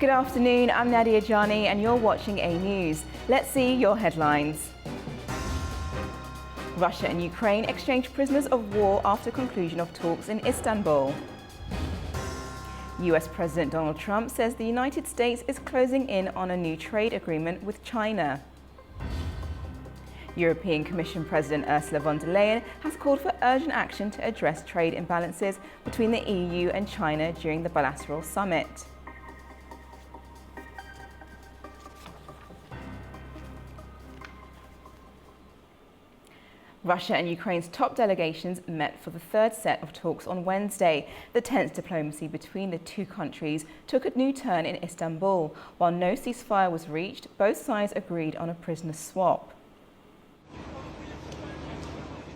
Good afternoon, I'm Nadia Jani and you're watching AnewZ. Let's see your headlines. Russia and Ukraine exchange prisoners of war after conclusion of talks in Istanbul. US President Donald Trump says the United States is closing in on a new trade agreement with China. European Commission President Ursula von der Leyen has called for urgent action to address trade imbalances between the EU and China during the bilateral summit. Russia and Ukraine's top delegations met for the third set of talks on Wednesday. The tense diplomacy between the two countries took a new turn in Istanbul. While no ceasefire was reached, both sides agreed on a prisoner swap.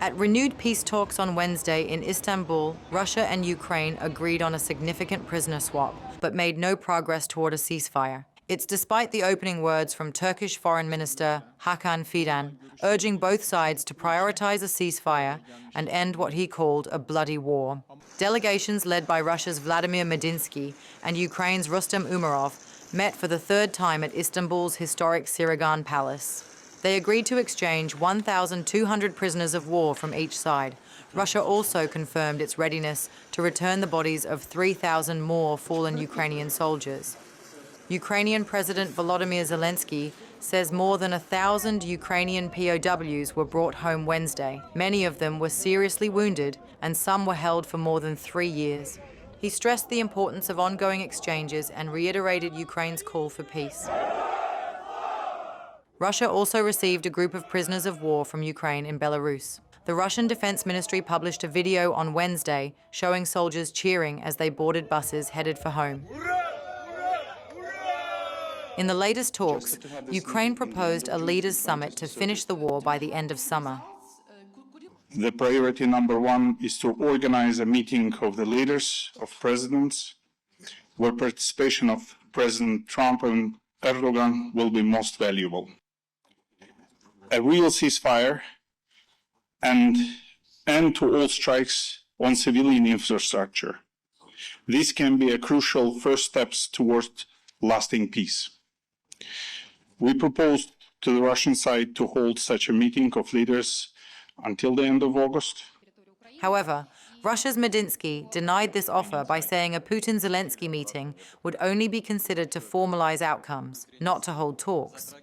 At renewed peace talks on Wednesday in Istanbul, Russia and Ukraine agreed on a significant prisoner swap, but made no progress toward a ceasefire. It's despite the opening words from Turkish Foreign Minister Hakan, urging both sides to prioritize a ceasefire and end what he called a bloody war. Delegations led by Russia's Vladimir Medinsky and Ukraine's Rustem Umerov met for the third time at Istanbul's historic Sirigan Palace. They agreed to exchange 1,200 prisoners of war from each side. Russia also confirmed its readiness to return the bodies of 3,000 more fallen Ukrainian soldiers. Ukrainian President Volodymyr Zelensky says more than 1,000 Ukrainian POWs were brought home Wednesday. Many of them were seriously wounded, and some were held for more than 3 years. He stressed the importance of ongoing exchanges and reiterated Ukraine's call for peace. Russia also received a group of prisoners of war from Ukraine in Belarus. The Russian Defense Ministry published a video on Wednesday showing soldiers cheering as they boarded buses headed for home. In the latest talks, Ukraine proposed a leaders' summit to finish the war by the end of summer. The priority number one is to organize a meeting of the leaders of presidents, where participation of President Trump and Erdogan will be most valuable. A real ceasefire and end to all strikes on civilian infrastructure. These can be a crucial first steps towards lasting peace. We proposed to the Russian side to hold such a meeting of leaders until the end of August. However, Russia's Medinsky denied this offer by saying a Putin-Zelensky meeting would only be considered to formalize outcomes, not to hold talks.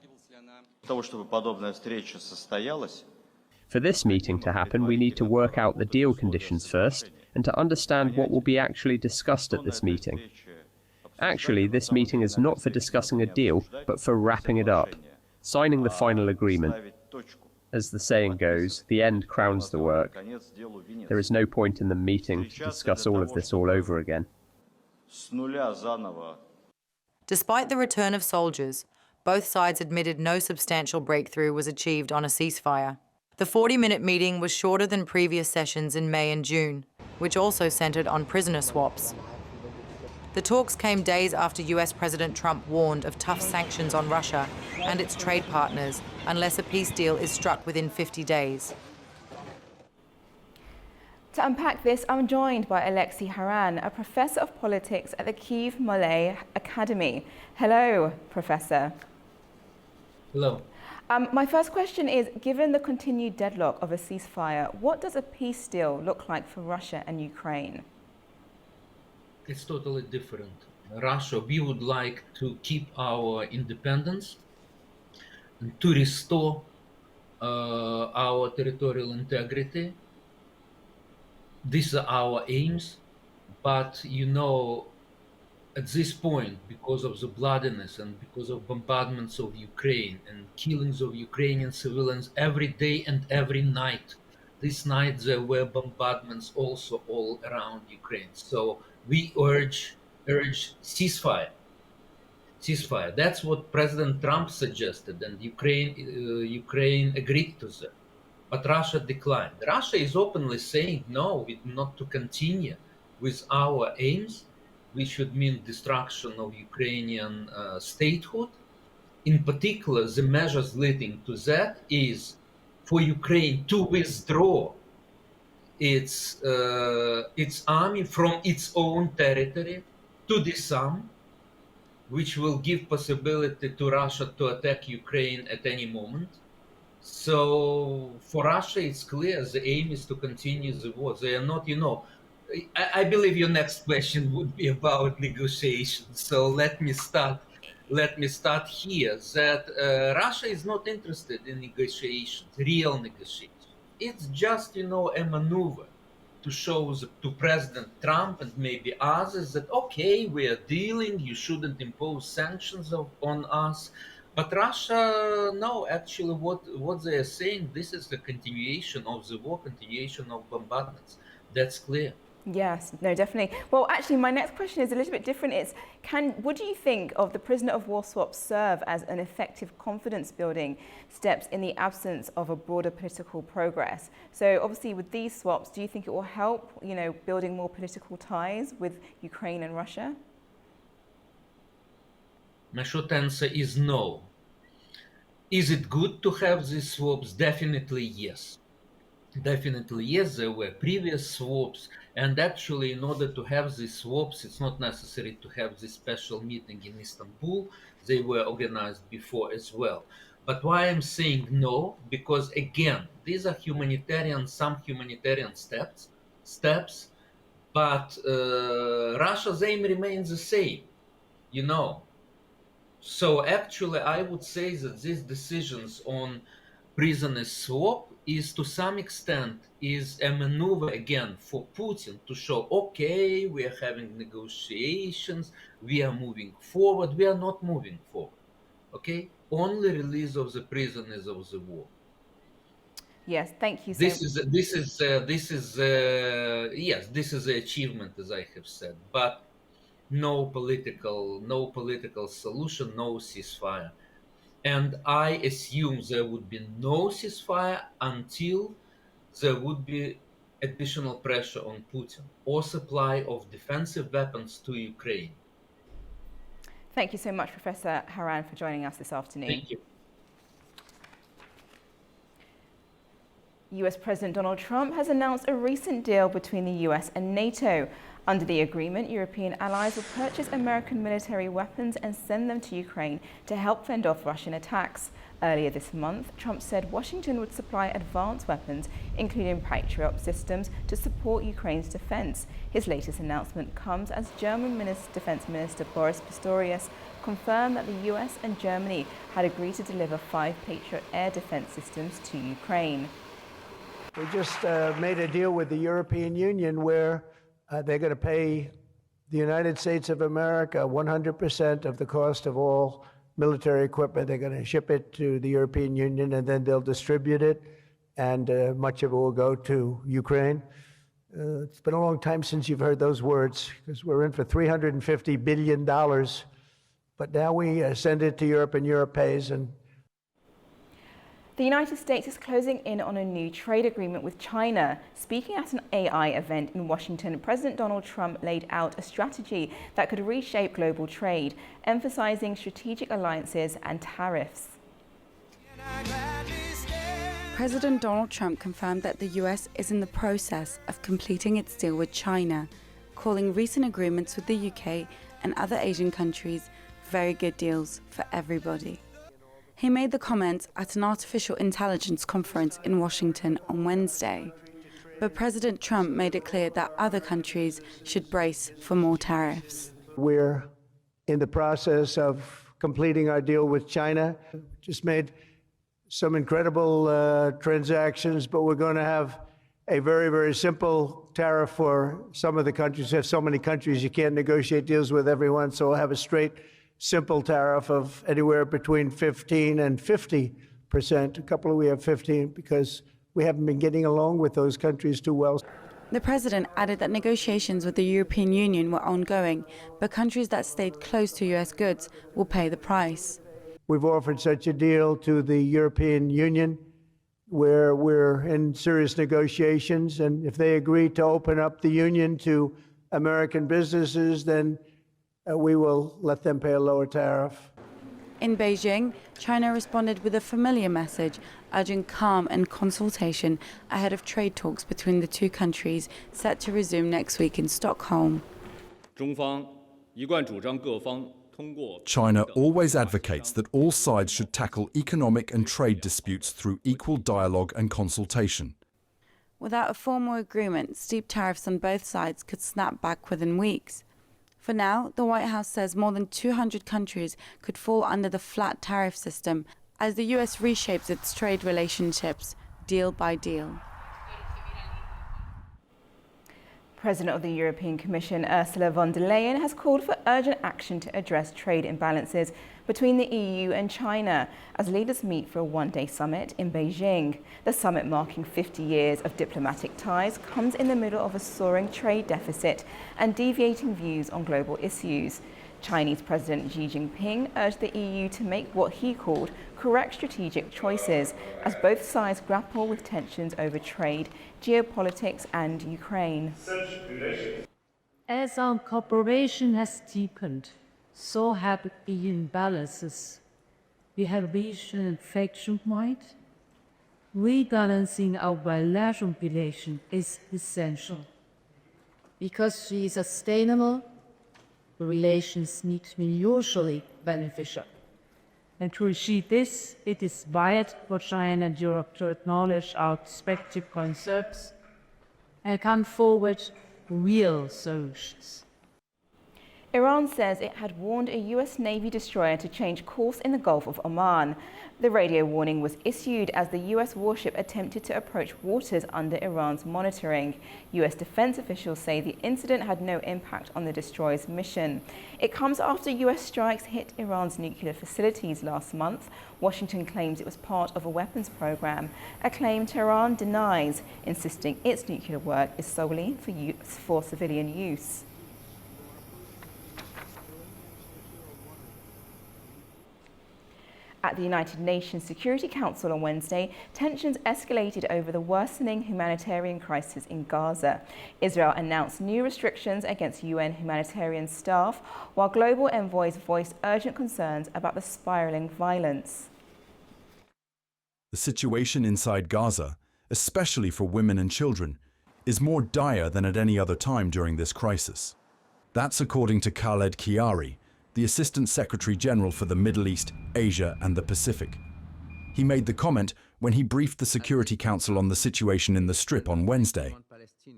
For this meeting to happen, we need to work out the deal conditions first and to understand what will be actually discussed at this meeting. Actually, this meeting is not for discussing a deal, but for wrapping it up, signing the final agreement. As the saying goes, the end crowns the work. There is no point in the meeting to discuss all of this all over again. Despite the return of soldiers, both sides admitted no substantial breakthrough was achieved on a ceasefire. The 40-minute meeting was shorter than previous sessions in May and June, which also centered on prisoner swaps. The talks came days after US President Trump warned of tough sanctions on Russia and its trade partners unless a peace deal is struck within 50 days. To unpack this, I'm joined by Alexi Haran, a professor of politics at the Kyiv Malay Academy. Hello, Professor. Hello. My first question is, given the continued deadlock of a ceasefire, what does a peace deal look like for Russia and Ukraine? It's totally different. Russia, we would like to keep our independence and to restore our territorial integrity. These are our aims, but at this point, because of the bloodiness and because of bombardments of Ukraine and killings of Ukrainian civilians every day and every night, this night there were bombardments also all around Ukraine. So we urge ceasefire. Ceasefire. That's what President Trump suggested, and Ukraine agreed to that. But Russia declined. Russia is openly saying no, not to continue with our aims, which would mean destruction of Ukrainian statehood. In particular, the measures leading to that is for Ukraine to withdraw its army from its own territory, to disarm, which will give possibility to Russia to attack Ukraine at any moment. So for Russia, it's clear the aim is to continue the war. They are not, I believe your next question would be about negotiations. So let me start here that Russia is not interested in negotiations, real negotiations. It's just, a maneuver to show to President Trump and maybe others that, okay, we are dealing, you shouldn't impose sanctions on us. But Russia, no, actually what they are saying, this is the continuation of the war, continuation of bombardments. That's clear. Yes, no, definitely. Well, actually, my next question is a little bit different. What do you think of the prisoner of war swaps serve as an effective confidence-building steps in the absence of a broader political progress? So obviously with these swaps, do you think it will help, building more political ties with Ukraine and Russia? My short answer is no. Is it good to have these swaps? Definitely yes. Definitely yes, there were previous swaps, and actually in order to have these swaps, it's not necessary to have this special meeting in Istanbul. They were organized before as well. But why I'm saying no, because again, these are some humanitarian steps, but Russia's aim remains the same, So actually, I would say that these decisions on prisoner swap is to some extent is a maneuver again for Putin to show, okay, we are having negotiations, we are moving forward. We are not moving forward. Okay, only release of the prisoners of the war. Yes, thank you. This is the achievement, as I have said, but no political solution, no ceasefire. And I assume there would be no ceasefire until there would be additional pressure on Putin or supply of defensive weapons to Ukraine. Thank you so much, Professor Haran, for joining us this afternoon. Thank you. US President Donald Trump has announced a recent deal between the US and NATO. Under the agreement, European allies will purchase American military weapons and send them to Ukraine to help fend off Russian attacks. Earlier this month, Trump said Washington would supply advanced weapons, including Patriot systems, to support Ukraine's defense. His latest announcement comes as German Defense Minister Boris Pistorius confirmed that the US and Germany had agreed to deliver 5 Patriot air defense systems to Ukraine. We just made a deal with the European Union where they're going to pay the United States of America 100% of the cost of all military equipment. They're going to ship it to the European Union, and then they'll distribute it, and much of it will go to Ukraine. It's been a long time since you've heard those words, because we're in for $350 billion. But now we send it to Europe, and Europe pays. And the United States is closing in on a new trade agreement with China. Speaking at an AI event in Washington, President Donald Trump laid out a strategy that could reshape global trade, emphasizing strategic alliances and tariffs. President Donald Trump confirmed that the US is in the process of completing its deal with China, calling recent agreements with the UK and other Asian countries very good deals for everybody. He made the comments at an artificial intelligence conference in Washington on Wednesday. But President Trump made it clear that other countries should brace for more tariffs. We're in the process of completing our deal with China. Just made some incredible transactions, but we're going to have a very, very simple tariff for some of the countries. There's so many countries you can't negotiate deals with everyone, so we'll have a straight simple tariff of anywhere between 15 and 50%. A couple we have 15 because we haven't been getting along with those countries too well. The president added that negotiations with the European Union were ongoing, but countries that stayed close to US goods will pay the price. We've offered such a deal to the European Union where we're in serious negotiations, and if they agree to open up the union to American businesses, then we will let them pay a lower tariff. In Beijing, China responded with a familiar message, urging calm and consultation ahead of trade talks between the two countries set to resume next week in Stockholm. 中方一贯主张各方 China always advocates that all sides should tackle economic and trade disputes through equal dialogue and consultation. Without a formal agreement, steep tariffs on both sides could snap back within weeks. For now, the White House says more than 200 countries could fall under the flat tariff system as the US reshapes its trade relationships, deal by deal. President of the European Commission, Ursula von der Leyen, has called for urgent action to address trade imbalances between the EU and China as leaders meet for a one-day summit in Beijing. The summit, marking 50 years of diplomatic ties, comes in the middle of a soaring trade deficit and deviating views on global issues. Chinese President Xi Jinping urged the EU to make what he called correct strategic choices as both sides grapple with tensions over trade, geopolitics and Ukraine. As our cooperation has deepened, so have the imbalances. We have reached an inflection point. Rebalancing our bilateral relation is essential. Because she is sustainable, the relations need to be mutually beneficial. And to achieve this, it is vital for China and Europe to acknowledge our respective concerns and come forward with real solutions. Iran says it had warned a US Navy destroyer to change course in the Gulf of Oman. The radio warning was issued as the US warship attempted to approach waters under Iran's monitoring. US defense officials say the incident had no impact on the destroyer's mission. It comes after US strikes hit Iran's nuclear facilities last month. Washington claims it was part of a weapons program, a claim Tehran denies, insisting its nuclear work is solely for civilian use. At the United Nations Security Council on Wednesday, tensions escalated over the worsening humanitarian crisis in Gaza. Israel announced new restrictions against UN humanitarian staff, while global envoys voiced urgent concerns about the spiraling violence. The situation inside Gaza, especially for women and children, is more dire than at any other time during this crisis. That's according to Khaled Kiari, the Assistant Secretary General for the Middle East, Asia and the Pacific. He made the comment when he briefed the Security Council on the situation in the Strip on Wednesday.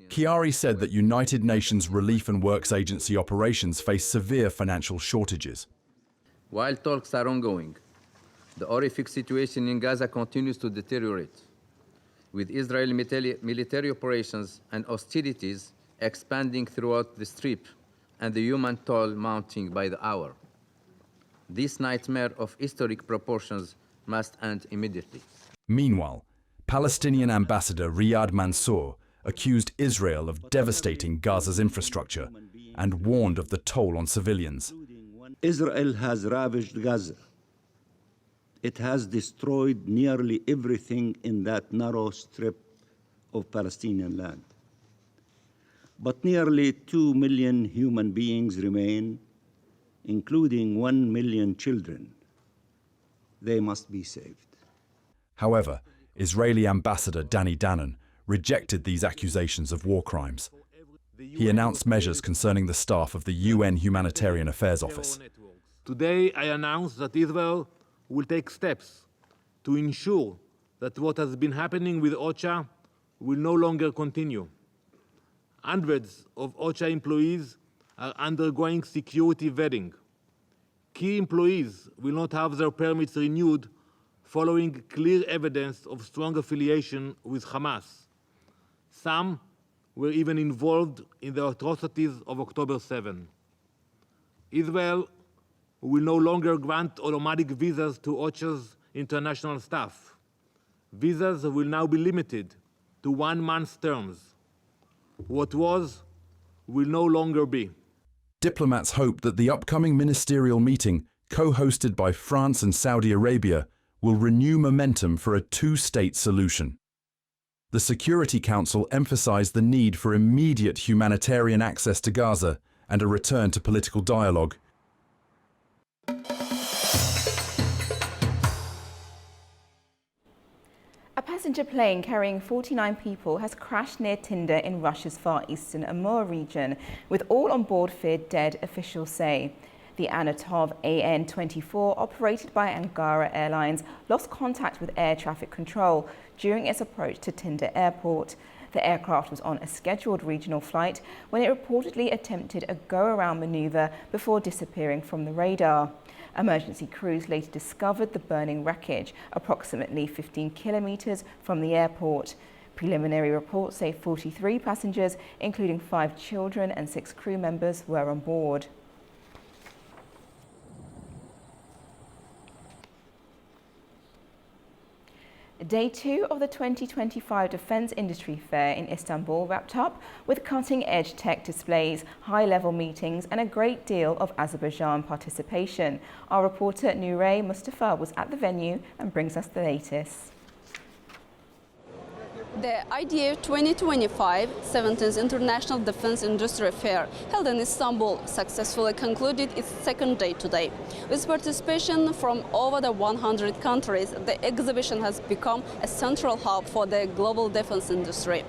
Kiari said that United Nations Relief and Works Agency operations face severe financial shortages. While talks are ongoing, the horrific situation in Gaza continues to deteriorate, with Israeli military operations and hostilities expanding throughout the Strip and the human toll mounting by the hour. This nightmare of historic proportions must end immediately. Meanwhile, Palestinian Ambassador Riyad Mansour accused Israel of devastating Gaza's infrastructure and warned of the toll on civilians. Israel has ravaged Gaza. It has destroyed nearly everything in that narrow strip of Palestinian land. But nearly 2 million human beings remain, including 1 million children. They must be saved. However, Israeli Ambassador Danny Danon rejected these accusations of war crimes. He announced measures concerning the staff of the UN Humanitarian Affairs Office. Today, I announce that Israel will take steps to ensure that what has been happening with OCHA will no longer continue. Hundreds of OCHA employees are undergoing security vetting. Key employees will not have their permits renewed following clear evidence of strong affiliation with Hamas. Some were even involved in the atrocities of October 7. Israel will no longer grant automatic visas to OCHA's international staff. Visas will now be limited to 1 month's terms. What was will no longer be. Diplomats hope that the upcoming ministerial meeting, co-hosted by France and Saudi Arabia, will renew momentum for a two-state solution. The Security Council emphasized the need for immediate humanitarian access to Gaza and a return to political dialogue. A passenger plane carrying 49 people has crashed near Tinder in Russia's far eastern Amur region, with all on board feared dead, officials say. The Anatov AN-24, operated by Angara Airlines, lost contact with air traffic control during its approach to Tinder Airport. The aircraft was on a scheduled regional flight when it reportedly attempted a go-around maneuver before disappearing from the radar. Emergency crews later discovered the burning wreckage approximately 15 kilometers from the airport. Preliminary reports say 43 passengers, including 5 children and 6 crew members, were on board. Day 2 of the 2025 Defence Industry Fair in Istanbul wrapped up with cutting-edge tech displays, high-level meetings and a great deal of Azerbaijan participation. Our reporter Nurey Mustafa was at the venue and brings us the latest. The IDF 2025 17th International Defense Industry Fair, held in Istanbul, successfully concluded its second day today. With participation from over the 100 countries, the exhibition has become a central hub for the global defense industry.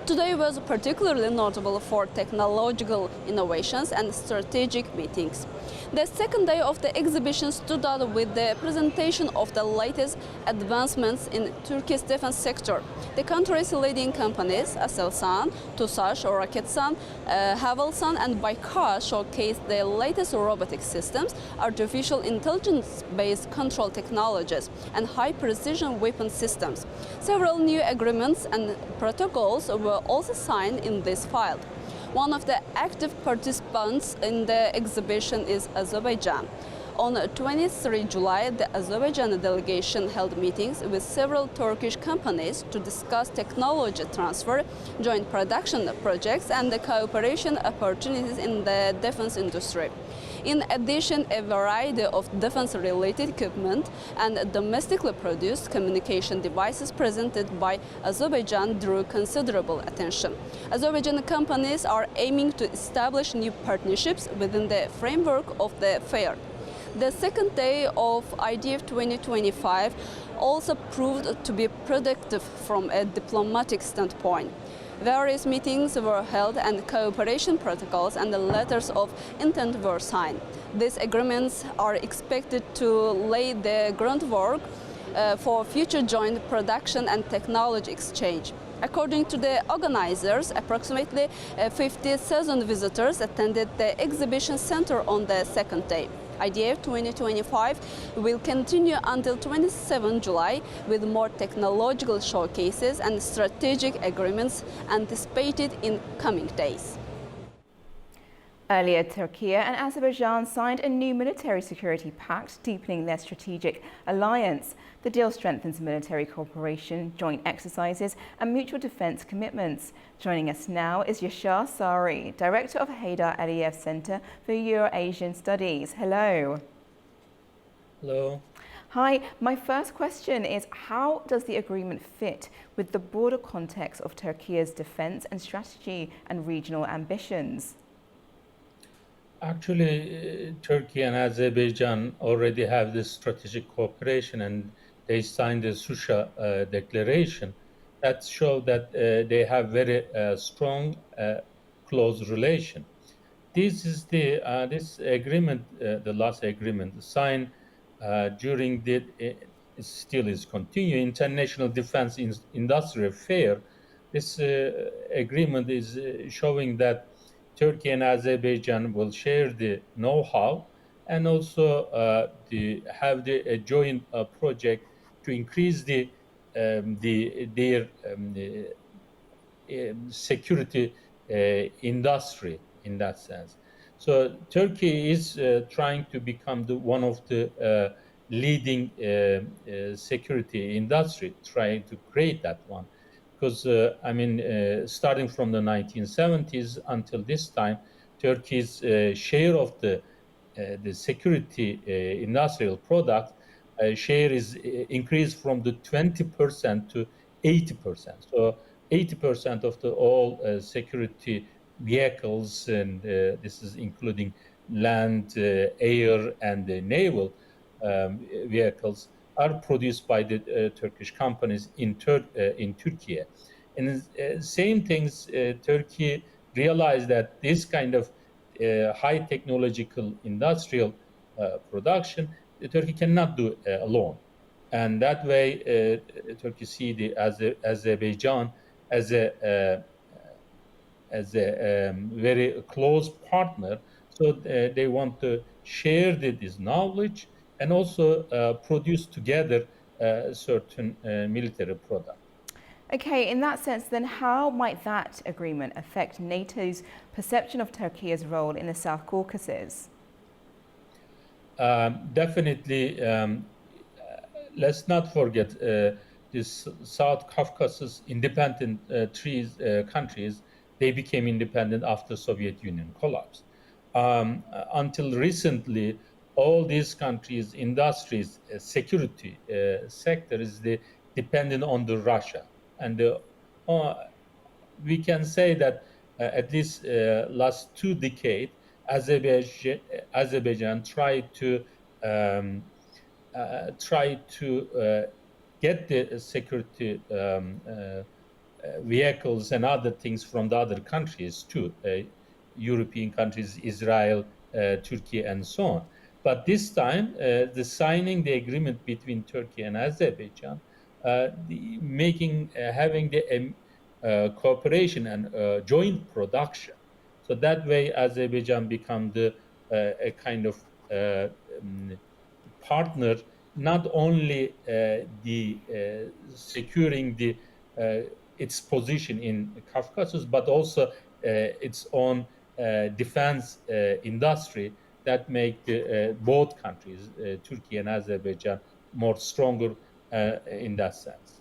Today was particularly notable for technological innovations and strategic meetings. The second day of the exhibition stood out with the presentation of the latest advancements in Turkey's defense sector. The country's leading companies, Aselsan, TUSAŞ or Roketsan, Havelsan and Baykar showcased the latest robotic systems, artificial intelligence-based control technologies, and high-precision weapon systems. Several new agreements and protocols were also signed in this field. One of the active participants in the exhibition is Azerbaijan. On 23 July, the Azerbaijan delegation held meetings with several Turkish companies to discuss technology transfer, joint production projects, and the cooperation opportunities in the defense industry. In addition, a variety of defense-related equipment and domestically produced communication devices presented by Azerbaijan drew considerable attention. Azerbaijani companies are aiming to establish new partnerships within the framework of the fair. The second day of IDF 2025 also proved to be productive from a diplomatic standpoint. Various meetings were held and cooperation protocols and the letters of intent were signed. These agreements are expected to lay the groundwork for future joint production and technology exchange. According to the organizers, approximately 50,000 visitors attended the exhibition center on the second day. IDF 2025 will continue until 27 July with more technological showcases and strategic agreements anticipated in coming days. Earlier, Turkey and Azerbaijan signed a new military security pact, deepening their strategic alliance. The deal strengthens military cooperation, joint exercises and mutual defense commitments. Joining us now is Yashar Sari, Director of Haydar Aliyev Center for Euro-Asian Studies. Hello. Hello. Hi, my first question is, how does the agreement fit with the broader context of Turkey's defense and strategy and regional ambitions? Actually, Turkey and Azerbaijan already have this strategic cooperation, and they signed the Susha declaration that show that they have very strong, close relation. This is this agreement, the last agreement signed during the still is continuing International Defense Industrial Fair. This agreement is showing that Turkey and Azerbaijan will share the know-how and also have a joint project to increase their security industry in that sense. So Turkey is trying to become one of the leading security industry, trying to create that one. Because, starting from the 1970s until this time, Turkey's share of the security industrial product share is increased from the 20% to 80%. So 80% of all security vehicles, and this is including land, air, and naval vehicles, are produced by the Turkish companies in Turkey. And same things, Turkey realized that this kind of high technological industrial production, Turkey cannot do alone. And that way, Turkey see Azerbaijan as a very close partner. So they want to share this knowledge and also produce together certain military products. Okay, in that sense, then how might that agreement affect NATO's perception of Turkey's role in the South Caucasus? Definitely, let's not forget this South Caucasus independent countries. They became independent after Soviet Union collapse. Until recently, all these countries' industries, security sector is dependent on the Russia, and we can say that at least last 2 decades, Azerbaijan tried to get the security vehicles and other things from the other countries too, European countries, Israel, Turkey, and so on. But this time, the signing the agreement between Turkey and Azerbaijan, having the cooperation and joint production. So that way, Azerbaijan become a kind of partner, not only securing its position in Caucasus, but also its own defense industry that make both countries, Turkey and Azerbaijan, more stronger in that sense.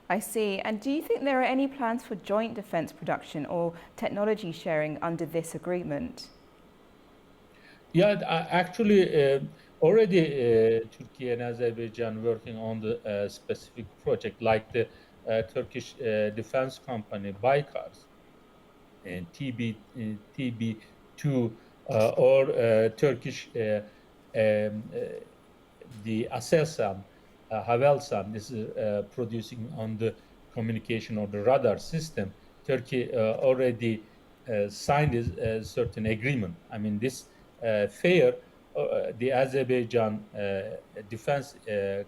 I see. And do you think there are any plans for joint defense production or technology sharing under this agreement? Yeah, actually, already Turkey and Azerbaijan working on the specific project, like the Turkish defense company Baykars and TB2 or Turkish the Aselsan, Havelsan. This is producing on the communication or the radar system. Turkey already signed a certain agreement. I mean, this fair, the Azerbaijan defense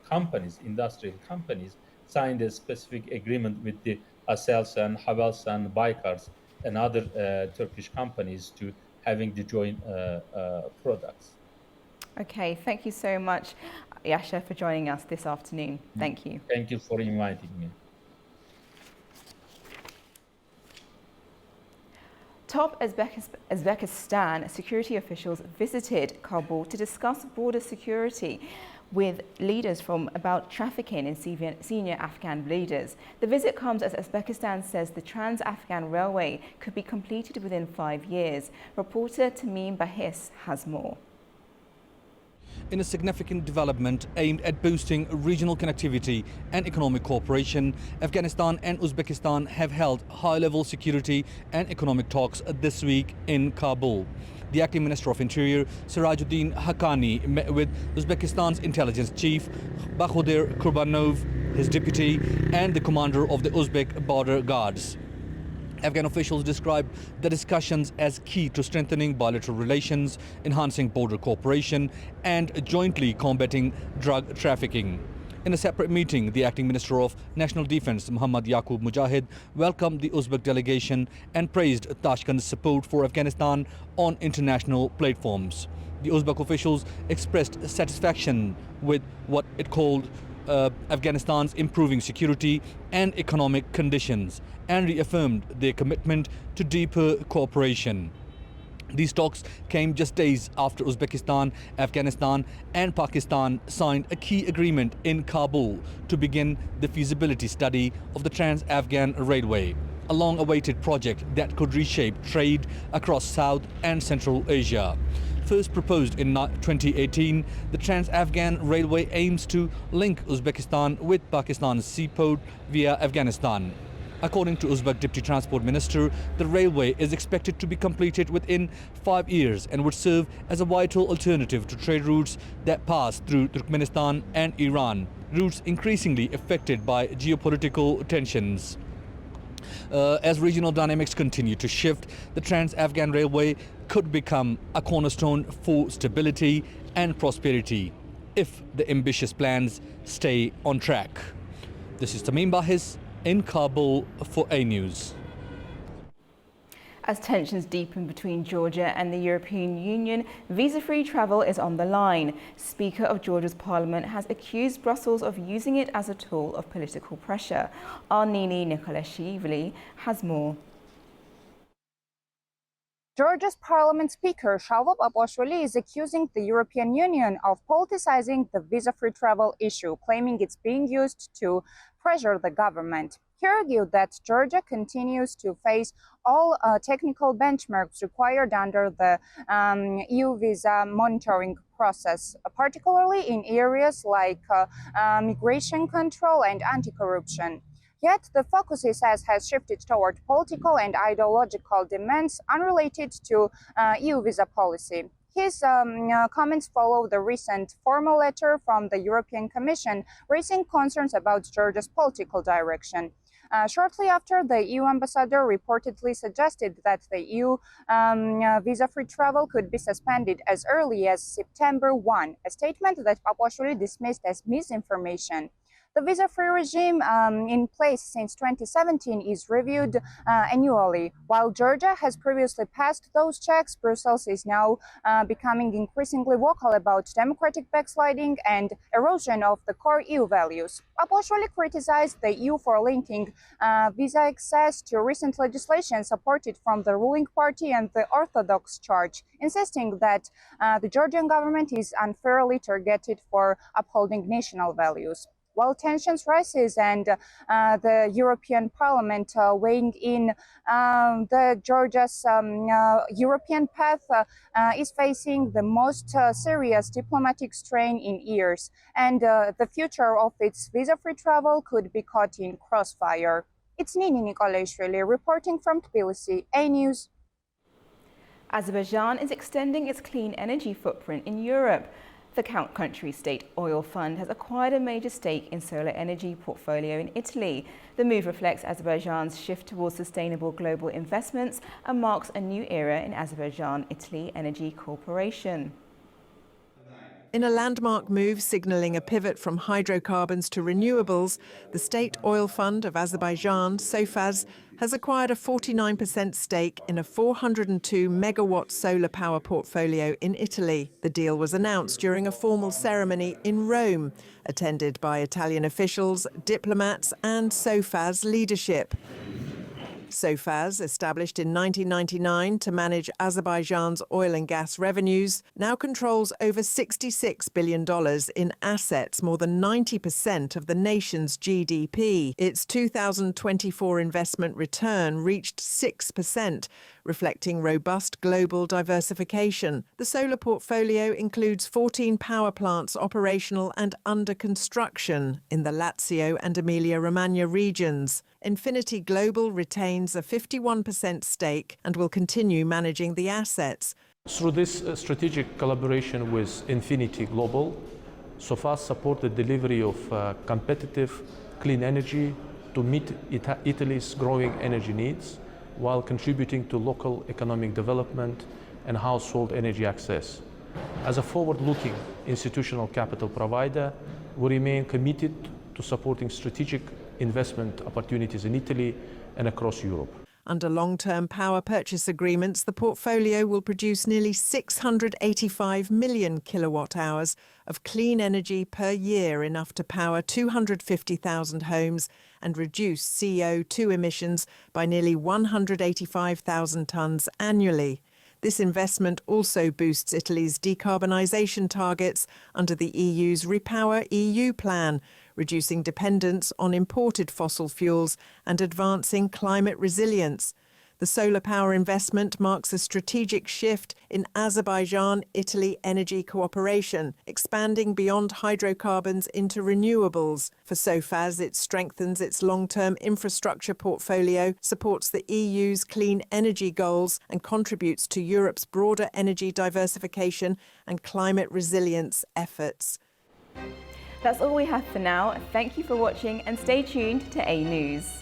companies, industrial companies, signed a specific agreement with the Aselsan, Havelsan, Baykars, and other Turkish companies to having the joint products. Okay, thank you so much, Yasha, for joining us this afternoon. Thank you. Thank you for inviting me. Top Uzbekistan security officials visited Kabul to discuss border security with leaders from about trafficking in senior Afghan leaders. The visit comes as Uzbekistan says the Trans-Afghan Railway could be completed within 5 years. Reporter Tamim Bahis has more. In a significant development aimed at boosting regional connectivity and economic cooperation, Afghanistan and Uzbekistan have held high-level security and economic talks this week in Kabul. The acting Minister of Interior, Sirajuddin Haqqani, met with Uzbekistan's intelligence chief, Bakhodir Kurbanov, his deputy, and the commander of the Uzbek border guards. Afghan officials described the discussions as key to strengthening bilateral relations, enhancing border cooperation, and jointly combating drug trafficking. In a separate meeting, the acting Minister of National Defense, Muhammad Yaqub Mujahid, welcomed the Uzbek delegation and praised Tashkent's support for Afghanistan on international platforms. The Uzbek officials expressed satisfaction with what it called Afghanistan's improving security and economic conditions, and reaffirmed their commitment to deeper cooperation. These talks came just days after Uzbekistan, Afghanistan and Pakistan signed a key agreement in Kabul to begin the feasibility study of the Trans-Afghan Railway, a long-awaited project that could reshape trade across South and Central Asia. First proposed in 2018, the Trans-Afghan Railway aims to link Uzbekistan with Pakistan's seaport via Afghanistan. According to Uzbek Deputy Transport Minister, the railway is expected to be completed within 5 years and would serve as a vital alternative to trade routes that pass through Turkmenistan and Iran, routes increasingly affected by geopolitical tensions. As regional dynamics continue to shift, the Trans-Afghan Railway could become a cornerstone for stability and prosperity if the ambitious plans stay on track. This is Tamim Bahis in Kabul for AnewZ. As tensions deepen between Georgia and the European Union, visa-free travel is on the line. Speaker of Georgia's parliament has accused Brussels of using it as a tool of political pressure. Our Nini Nikolashvili has more. Georgia's parliament speaker, Shalva Papashvili, is accusing the European Union of politicizing the visa-free travel issue, claiming it's being used to pressure the government. He argued that Georgia continues to face all technical benchmarks required under the EU visa monitoring process, particularly in areas like migration control and anti-corruption. Yet the focus, he says, has shifted toward political and ideological demands unrelated to EU visa policy. His comments follow the recent formal letter from the European Commission raising concerns about Georgia's political direction. Shortly after, the EU ambassador reportedly suggested that the EU visa-free travel could be suspended as early as September 1, a statement that Papashvili dismissed as misinformation. The visa-free regime in place since 2017 is reviewed annually. While Georgia has previously passed those checks, Brussels is now becoming increasingly vocal about democratic backsliding and erosion of the core EU values. Papashvili criticized the EU for linking visa access to recent legislation supported from the ruling party and the Orthodox Church, insisting that the Georgian government is unfairly targeted for upholding national values. While tensions rises and the European Parliament weighing in, the Georgia's European path is facing the most serious diplomatic strain in years, and the future of its visa-free travel could be caught in crossfire. It's Nini Nikolashvili reporting from Tbilisi, AnewZ. Azerbaijan is extending its clean energy footprint in Europe. The country state oil fund has acquired a major stake in solar energy portfolio in Italy. The move reflects Azerbaijan's shift towards sustainable global investments and marks a new era in Azerbaijan-Italy energy cooperation. In a landmark move signalling a pivot from hydrocarbons to renewables, the state oil fund of Azerbaijan, SOFAZ, has acquired a 49% stake in a 402-megawatt solar power portfolio in Italy. The deal was announced during a formal ceremony in Rome, attended by Italian officials, diplomats and SOFAZ leadership. SOFAZ, established in 1999 to manage Azerbaijan's oil and gas revenues, now controls over $66 billion in assets, more than 90% of the nation's GDP. Its 2024 investment return reached 6%, reflecting robust global diversification. The solar portfolio includes 14 power plants operational and under construction in the Lazio and Emilia-Romagna regions. Infinity Global retains a 51% stake and will continue managing the assets. Through this strategic collaboration with Infinity Global, SOFAZ support the delivery of competitive, clean energy to meet Italy's growing energy needs, while contributing to local economic development and household energy access. As a forward-looking institutional capital provider, we remain committed to supporting strategic investment opportunities in Italy and across Europe. Under long-term power purchase agreements, the portfolio will produce nearly 685 million kilowatt-hours of clean energy per year, enough to power 250,000 homes and reduce CO2 emissions by nearly 185,000 tonnes annually. This investment also boosts Italy's decarbonisation targets under the EU's Repower EU plan, reducing dependence on imported fossil fuels and advancing climate resilience. The solar power investment marks a strategic shift in Azerbaijan-Italy energy cooperation, expanding beyond hydrocarbons into renewables. For SOFAZ, it strengthens its long-term infrastructure portfolio, supports the EU's clean energy goals, and contributes to Europe's broader energy diversification and climate resilience efforts. That's all we have for now. Thank you for watching and stay tuned to AnewZ.